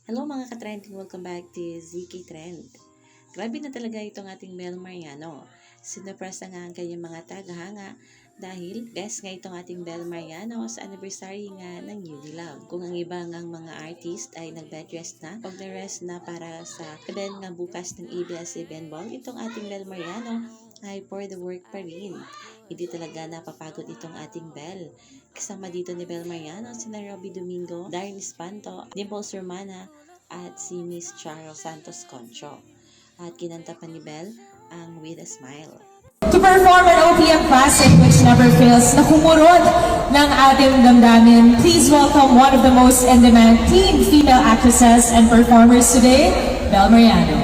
Hello mga ka-trending, welcome back to ZK Trend. Grabe na talaga itong ating Bel Mariano. Sinupras na nga ang kanyang mga tagahanga dahil guest nga itong ating Bel Mariano sa anniversary nga ng Newly Love. Kung ang iba ngang mga artist ay nag-bed rest na, pag na-rest na para sa event nga bukas ng ABS-CBN Ball, itong ating Bel Mariano ay for the work pa rin. Hindi talaga napapagod itong ating Bel. Kasama dito ni Bel Mariano, sina Robby Domingo, Darren Espanto, Dimples Romana, at si Miss Charles Santos Concho. At kinanta pa ni Bel ang With a Smile. To perform an OPM classic which never fails na kumurot ng ating damdamin, please welcome one of the most in-demand teen female actresses and performers today, Bel Mariano.